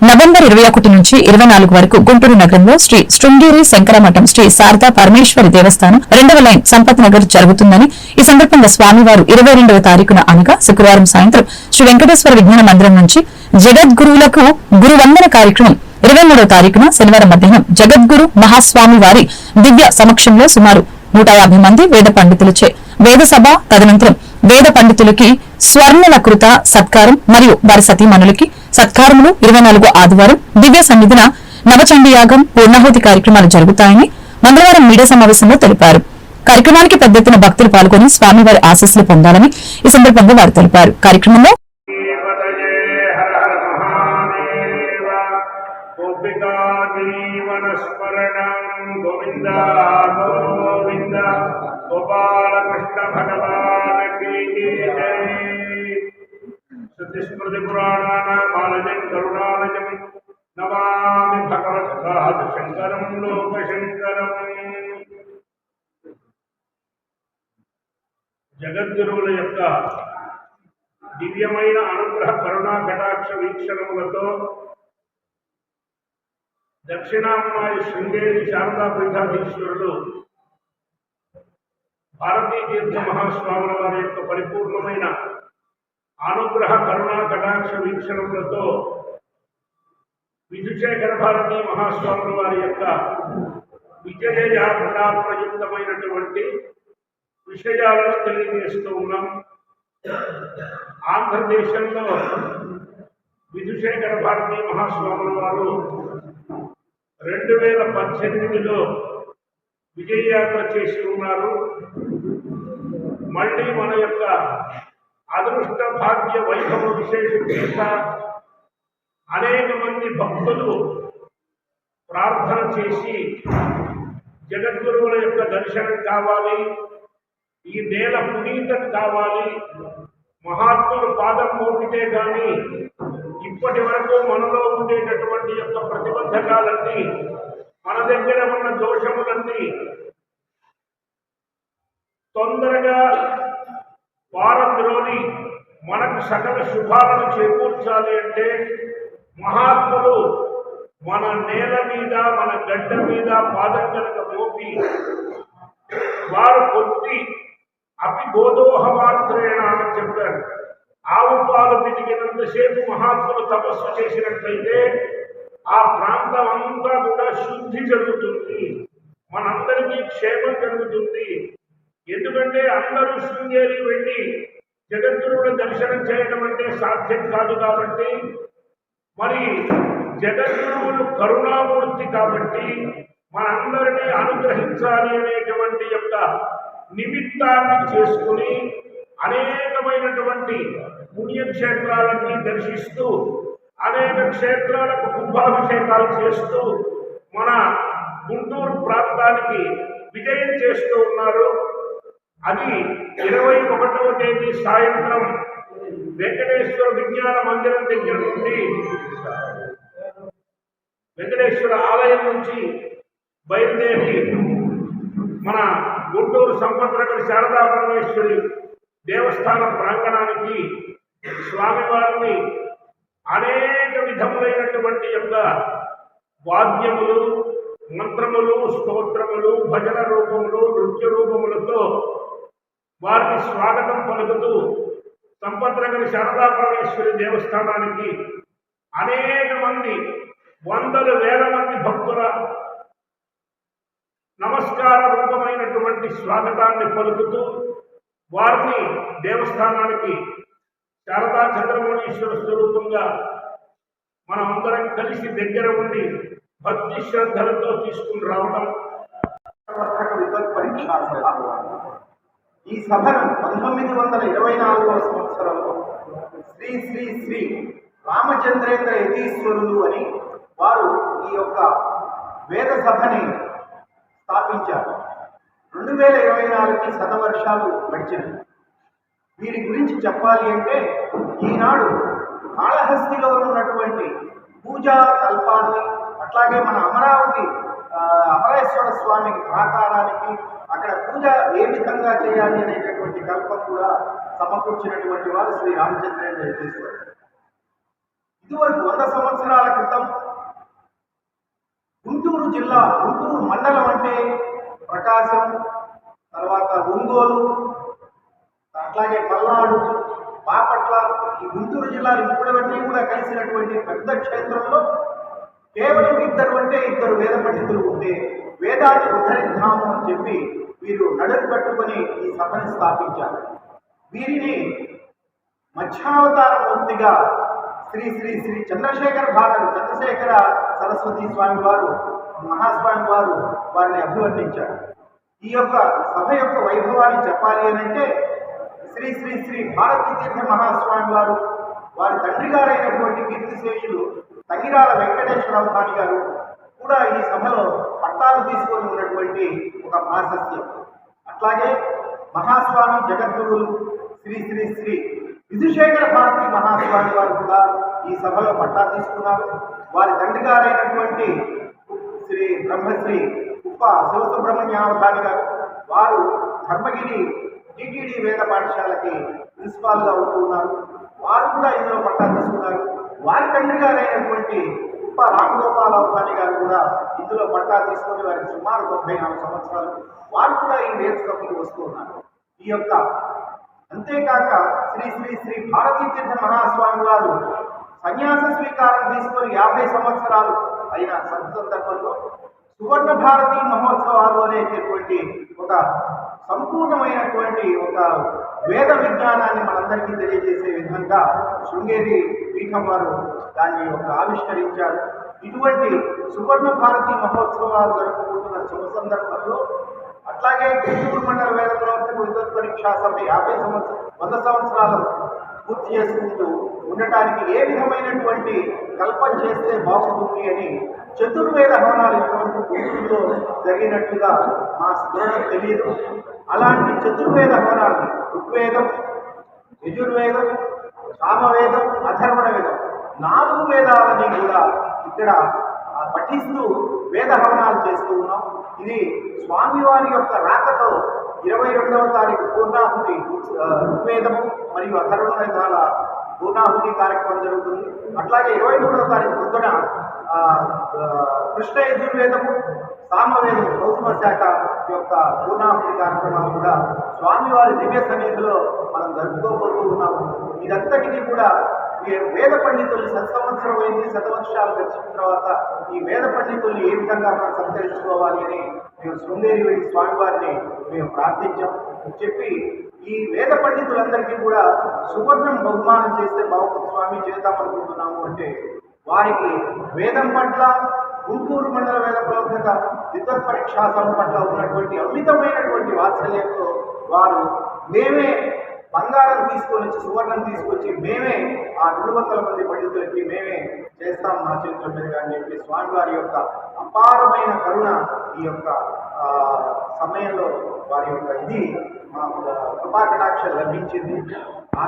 November 21 నుంచి 24 వరకు గుంటూరు నగరంలో శ్రీ శృంగేరి శంకరమఠం శ్రీ శారదా పరమేశ్వరి దేవస్థానం 2వ లైన్ సంపత్ నగర్ జరుగుతుందని ఈ సందర్భంగా స్వామివారు 22వ తారీఖున అనగా శుక్రవారం సాయంత్రం శ్రీ వెంకటేశ్వర విజ్ఞాన మందిరం నుంచి జగద్గురువులకు గురువందన కార్యక్రమం 23వ తారీఖున శనివారం మధ్యాహ్నం జగద్గురు మహాస్వామి వారి దివ్య సమక్షంలో సుమారు 150 మంది వేద పండితులచే వేద సభ తదనంతరం వేద పండితులకి స్వర్ణలకృత సత్కారం మరియు వారి సతీమణులకి సత్కారములు 24 ఆదివారం దివ్య సన్నిధిన నవచండీ యాగం పూర్ణాహుతి కార్యక్రమాలు జరుగుతాయని మంగళవారం మీడియా సమావేశంలో తెలిపారు. కార్యక్రమానికి పెద్ద ఎత్తున భక్తులు పాల్గొని స్వామివారి ఆశీస్సులు పొందాలని ఈ సందర్భంగా వారు తెలిపారు. కార్యక్రమంలో స్మృతి పురాణానామాలయం కరుణాలయం నమామి భగవత్పాద శంకరం లోకశంకరం. జగద్గురువుల యొక్క దివ్యమైన అనుగ్రహ కరుణా కటాక్ష వీక్షణములతో దక్షిణామ్నాయ శృంగేరి శారదా పీఠాధీశ్వరులు భారతీ తీర్థ మహాస్వాముల వారి యొక్క పరిపూర్ణమైన అనుగ్రహ కరుణా కటాక్ష వీక్షణములతో విధుశేఖర భారతీ మహాస్వాముల వారి యొక్క విజయ యాత్రా ప్రయుక్తమైనటువంటి విషయాలను తెలియజేస్తూ ఉన్నాం. ఆంధ్రదేశంలో విధుశేఖర భారతీ మహాస్వాముల వారు 2018లో విజయయాత్ర చేసి ఉన్నారు. మళ్ళీ మన యొక్క అదృష్ట భాగ్య వైభవ విశేషం చేత అనేక మంది భక్తులు ప్రార్థన చేసి జగద్గురువుల యొక్క దర్శనం కావాలి, ఈ నేల పునీతం కావాలి, మహాత్ములు పాదం మోపితే కానీ ఇప్పటి వరకు మనలో ఉండేటటువంటి యొక్క ప్రతిబంధకాలన్నీ, మన దగ్గర ఉన్న దోషములన్నీ తొందరగా వారంలోని మనకు సకల శుభాలను చేకూర్చాలి అంటే మహాత్ములు మన నేల మీద మన గడ్డ మీద పాదం కనుక మోపి వారు కొద్ది అపి గోదోహ మాత్రేణ అని చెప్పారు. ఆవు పాలు పితికినంతసేపు మహాత్ములు తపస్సు చేసినట్లయితే ఆ ప్రాంతం అంతా కూడా శుద్ధి జరుగుతుంది, మనందరికీ క్షేమం జరుగుతుంది. ఎందుకంటే అందరూ శృంగేరి వెళ్ళి జగద్గురువుల దర్శనం చేయడం అంటే సాధ్యం కాదు. కాబట్టి మరి జగద్గురువులు కరుణామూర్తి కాబట్టి మనందరినీ అనుగ్రహించాలి అనేటువంటి యొక్క నిమిత్తాన్ని చేసుకుని అనేకమైనటువంటి పుణ్యక్షేత్రాలన్నీ దర్శిస్తూ అనేక క్షేత్రాలకు కుంభాభిషేకాలు చేస్తూ మన గుంటూరు ప్రాంతానికి విజయం చేస్తూ ఉన్నారు. అది 21వ తేదీ సాయంత్రం వెంకటేశ్వర విజ్ఞాన మందిరం దగ్గర నుండి వెంకటేశ్వర ఆలయం నుంచి బయలుదేరి మన గుంటూరు సంపత్ నగర్ శారదా పరమేశ్వరి దేవస్థాన ప్రాంగణానికి స్వామివారిని అనేక విధములైనటువంటి యొక్క వాద్యములు, మంత్రములు, స్తోత్రములు, భజన రూపములు, నృత్య రూపములతో వారిని స్వాగతం పలుకుతూ సంపత్ నగర్ శారదా పరమేశ్వరి దేవస్థానానికి అనేక మంది, వందల వేల మంది భక్తుల నమస్కార రూపమైనటువంటి స్వాగతాన్ని పలుకుతూ వారిని దేవస్థానానికి శారదా చంద్రమౌళీశ్వర స్వరూపంగా మనమందరం కలిసి దగ్గర ఉండి భక్తి శ్రద్ధలతో తీసుకుని రావడం. ఈ సభను 1924వ సంవత్సరంలో శ్రీ శ్రీ శ్రీ రామచంద్రేంద్ర యతీశ్వరులు అని వారు ఈ యొక్క వేద సభని స్థాపించారు. 2024కి శతవర్షాలు గడిచినవి. వీరి గురించి చెప్పాలి అంటే ఈనాడు కాళహస్తిలో ఉన్నటువంటి పూజా కల్పాన్ని, అట్లాగే మన అమరేశ్వర స్వామి ప్రాకారానికి అక్కడ పూజ ఏ విధంగా చేయాలి అనేటటువంటి కల్పం కూడా సమకూర్చినటువంటి వారు శ్రీ రామచంద్రేంద్ర యతీశ్వరుడు. ఇదివరకు 100 సంవత్సరాల క్రితం గుంటూరు జిల్లా, గుంటూరు మండలం అంటే ప్రకాశం, తర్వాత ఒంగోలు, అట్లాగే పల్నాడు, బాపట్ల, ఈ గుంటూరు జిల్లాలు ఇప్పటివన్నీ కూడా కలిసినటువంటి పెద్ద క్షేత్రంలో కేవలం ఇద్దరు వేద పండితులు ఉంటే వేదాన్ని ఉద్ధరిద్దాము అని చెప్పి వీరు నడుము కట్టుకొని ఈ సభని స్థాపించారు. వీరిని మధ్యావతార మూర్తిగా శ్రీ శ్రీ శ్రీ చంద్రశేఖర సరస్వతి స్వామి వారు, మహాస్వామి వారు వారిని అభివర్ణించారు. ఈ యొక్క సభ యొక్క వైభవాన్ని చెప్పాలి అని అంటే శ్రీ శ్రీ శ్రీ భారతీ తీర్థ మహాస్వామి వారు, వారి తండ్రి గారైనటువంటి కీర్తిశేషులు తంగిరాల వెంకటేశ్వరరావు స్వామి గారు కూడా ఈ సభలో పట్టాలు తీసుకొని ఉన్నటువంటి ఒక ప్రాశస్త్యం. అట్లాగే మహాస్వామి జగద్గురువులు శ్రీ శ్రీ శ్రీ విధుశేఖర భారతి మహాస్వామి వారు కూడా ఈ సభలో పట్టా తీసుకున్నారు. వారి తండ్రి గారైనటువంటి శ్రీ బ్రహ్మశ్రీ ఉప్ప శివసుబ్రహ్మణ్యావధాని గారు, వారు ధర్మగిరి టీటీడీ వేద పాఠశాలకి ప్రిన్సిపాల్గా ఉంటూ ఉన్నారు. వారు కూడా ఇందులో పట్టా తీసుకున్నారు. వారి తండ్రి గారైనటువంటి ఉప్ప రామగోపాలవధాని గారు కూడా ఇందులో పట్టా తీసుకొని వారికి సుమారు 94 సంవత్సరాలు. వారు కూడా ఈ వేద సభకి వస్తూ ఉన్నారు. ఈ యొక్క అంతేకాక శ్రీ శ్రీ శ్రీ భారతీ తీర్థ మహాస్వామి వారు సన్యాస స్వీకారం తీసుకొని 50 సంవత్సరాలు అయిన సందర్భంలో సువర్ణ భారతీ మహోత్సవాలు అనేటటువంటి ఒక సంపూర్ణమైనటువంటి ఒక వేద విజ్ఞానాన్ని మనందరికీ తెలియజేసే విధంగా శృంగేరి పీఠం వారు దాన్ని ఆవిష్కరించారు. ఇటువంటి సువర్ణ భారతీ మహోత్సవాలు జరుపుకుంటున్న శుభ సందర్భంలో అట్లాగే గుంటూరు మండల వేద ప్రవర్తక విద్వత్ పరీక్షా సభ 100 సంవత్సరాలు పూర్తి చేసుకుంటూ ఉండటానికి ఏ విధమైనటువంటి కల్పన చేస్తే బాగుంటుంది అని చతుర్వేద హవనాలు ఇంతవరకు గుంటూరులో జరిగినట్టుగా మా స్ఫురణకు తెలియదు. అలాంటి చతుర్వేద హవనాలు ఋగ్వేదం, యజుర్వేదం, సామవేదం, అథర్వణ వేదం 4 వేదాలని కూడా ఇక్కడ పఠిస్తూ వేద హవనాలు చేస్తూ ఉన్నాం. ఇది స్వామివారి యొక్క రాకతో 22వ తారీఖు పూర్ణాహుతి ఋగ్వేదము మరియు అథర్వణ వేదాల పూర్ణాహుతి కార్యక్రమం జరుగుతుంది. అట్లాగే 23వ తారీఖు పొద్దున కృష్ణ యజుర్వేదము, సామవేదము గౌతమ శాఖ యొక్క పూర్ణాహుతి కార్యక్రమాలు కూడా స్వామివారి దివ్య సన్నిధిలో మనం జరుపుకోబోతూ ఉన్నాము. ఇదంతటికీ కూడా వేద పండితుల్ని సంవత్సరం అయింది, శతవర్షాలు గడిచిన తర్వాత ఈ వేద పండితుల్ని ఏ విధంగా మనం సంతరించుకోవాలి అని మేము శృంగేరి స్వామివారిని మేము ప్రార్థించాం. చెప్పి ఈ వేద పండితులందరికీ కూడా సువర్ణం బహుమానం చేస్తే బాగుంటుంది స్వామి, చేద్దామనుకుంటున్నాము అంటే వారికి వేదం పట్ల, గుంటూరు మండల వేద ప్రవర్తక విద్వత్ పరీక్షా సభ పట్ల ఉన్నటువంటి అమితమైనటువంటి వాత్సల్యంతో వారు మేమే బంగారం తీసుకొని వచ్చి, సువర్ణం తీసుకొచ్చి మేమే ఆ 200 మంది పండితులకి మేమే చేస్తాం మా చేతుల మీదుగా అని చెప్పి స్వామివారి యొక్క అపారమైన కరుణ ఈ యొక్క సమయంలో వారి యొక్క ఇది మా కృపాకటాక్ష లభించింది. ఆ